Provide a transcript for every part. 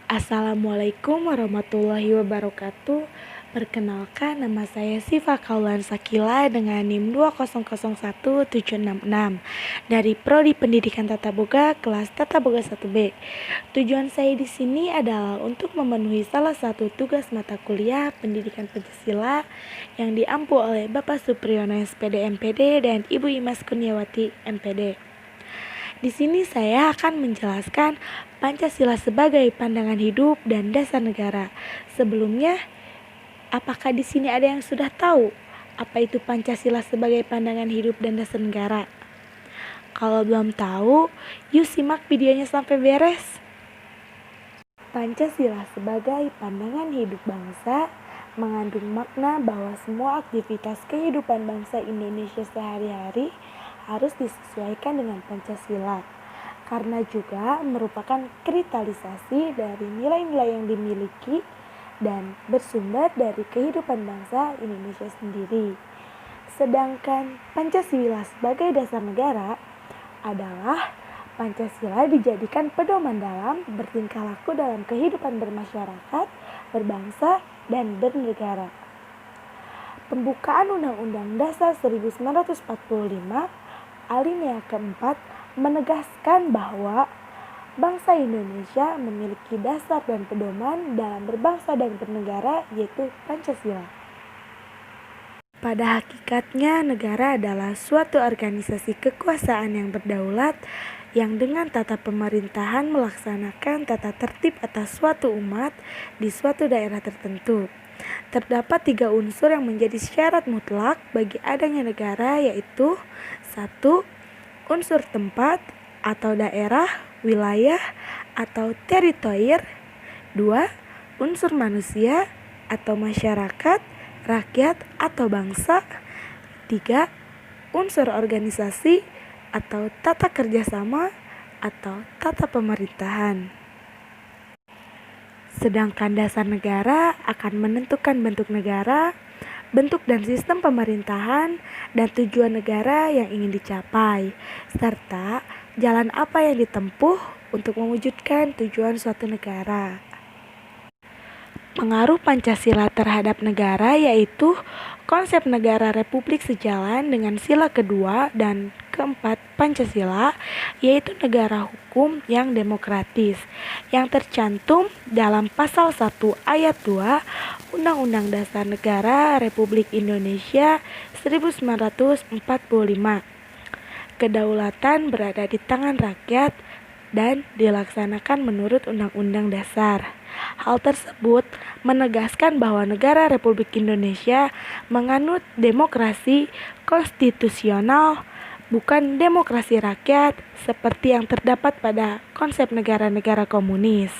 Assalamualaikum warahmatullahi wabarakatuh. Perkenalkan, nama saya Siva Kaulan Sakila dengan NIM 2001766 dari Prodi Pendidikan Tata Boga kelas Tata Boga 1B. Tujuan saya di sini adalah untuk memenuhi salah satu tugas mata kuliah Pendidikan Pancasila yang diampu oleh Bapak Supriyono SPD MPD dan Ibu Imas Kurniawati MPD. Di sini saya akan menjelaskan Pancasila sebagai pandangan hidup dan dasar negara. Sebelumnya, apakah di sini ada yang sudah tahu apa itu Pancasila sebagai pandangan hidup dan dasar negara? Kalau belum tahu, yuk simak videonya sampai beres. Pancasila sebagai pandangan hidup bangsa mengandung makna bahwa semua aktivitas kehidupan bangsa Indonesia sehari-hari harus disesuaikan dengan Pancasila, karena juga merupakan kristalisasi dari nilai-nilai yang dimiliki dan bersumber dari kehidupan bangsa Indonesia sendiri. Sedangkan Pancasila sebagai dasar negara adalah Pancasila dijadikan pedoman dalam bertingkah laku dalam kehidupan bermasyarakat, berbangsa, dan bernegara. Pembukaan Undang-Undang Dasar 1945 alinea keempat menegaskan bahwa bangsa Indonesia memiliki dasar dan pedoman dalam berbangsa dan bernegara, yaitu Pancasila. Pada hakikatnya, negara adalah suatu organisasi kekuasaan yang berdaulat yang dengan tata pemerintahan melaksanakan tata tertib atas suatu umat di suatu daerah tertentu. Terdapat 3 unsur yang menjadi syarat mutlak bagi adanya negara, yaitu 1. Unsur tempat atau daerah, wilayah atau teritorial. 2. Unsur manusia atau masyarakat, rakyat atau bangsa. 3. Unsur organisasi atau tata kerjasama atau tata pemerintahan. Sedangkan dasar negara akan menentukan bentuk negara, bentuk dan sistem pemerintahan, dan tujuan negara yang ingin dicapai, serta jalan apa yang ditempuh untuk mewujudkan tujuan suatu negara. Pengaruh Pancasila terhadap negara yaitu konsep negara republik sejalan dengan sila kedua dan keempat Pancasila, yaitu negara hukum yang demokratis, yang tercantum dalam pasal 1 ayat 2 Undang-Undang Dasar Negara Republik Indonesia 1945. Kedaulatan berada di tangan rakyat dan dilaksanakan menurut Undang-Undang Dasar. Hal tersebut menegaskan bahwa negara Republik Indonesia menganut demokrasi konstitusional, bukan demokrasi rakyat seperti yang terdapat pada konsep negara-negara komunis.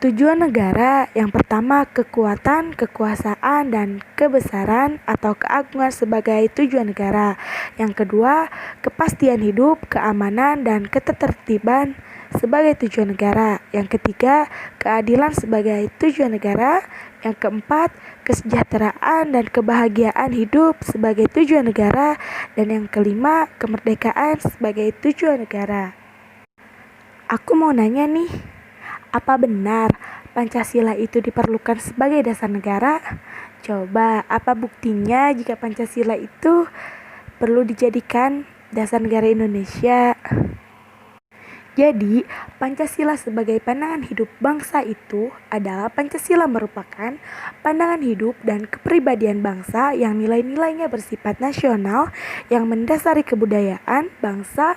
Tujuan negara yang pertama, kekuatan, kekuasaan, dan kebesaran atau keagungan sebagai tujuan negara. Yang kedua, kepastian hidup, keamanan, dan ketertiban sebagai tujuan negara. Yang ketiga, keadilan sebagai tujuan negara. Yang keempat, kesejahteraan dan kebahagiaan hidup sebagai tujuan negara. Dan yang kelima, kemerdekaan sebagai tujuan negara. Aku mau nanya nih, apa benar Pancasila itu diperlukan sebagai dasar negara? Coba, apa buktinya jika Pancasila itu perlu dijadikan dasar negara Indonesia? Jadi, Pancasila sebagai pandangan hidup bangsa itu adalah Pancasila merupakan pandangan hidup dan kepribadian bangsa yang nilai-nilainya bersifat nasional yang mendasari kebudayaan bangsa.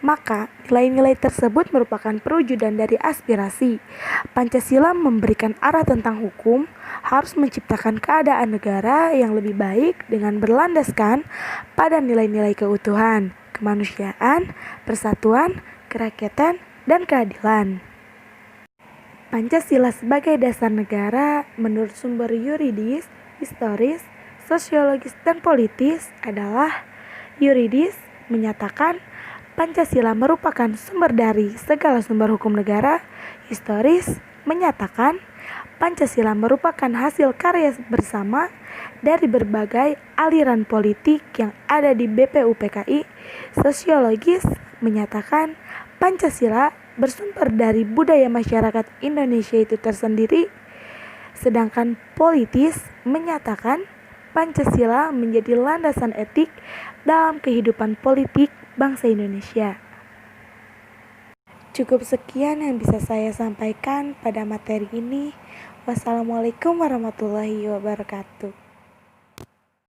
Maka, nilai-nilai tersebut merupakan perwujudan dari aspirasi. Pancasila memberikan arah tentang hukum, harus menciptakan keadaan negara yang lebih baik dengan berlandaskan pada nilai-nilai keutuhan, kemanusiaan, persatuan, kerakyatan, dan keadilan. Pancasila sebagai dasar negara menurut sumber yuridis, historis, sosiologis, dan politis adalah yuridis menyatakan Pancasila merupakan sumber dari segala sumber hukum negara. Historis menyatakan Pancasila merupakan hasil karya bersama dari berbagai aliran politik yang ada di BPUPKI. Sosiologis menyatakan Pancasila bersumber dari budaya masyarakat Indonesia itu tersendiri, sedangkan politis menyatakan Pancasila menjadi landasan etik dalam kehidupan politik bangsa Indonesia. Cukup sekian yang bisa saya sampaikan pada materi ini. Wassalamualaikum warahmatullahi wabarakatuh.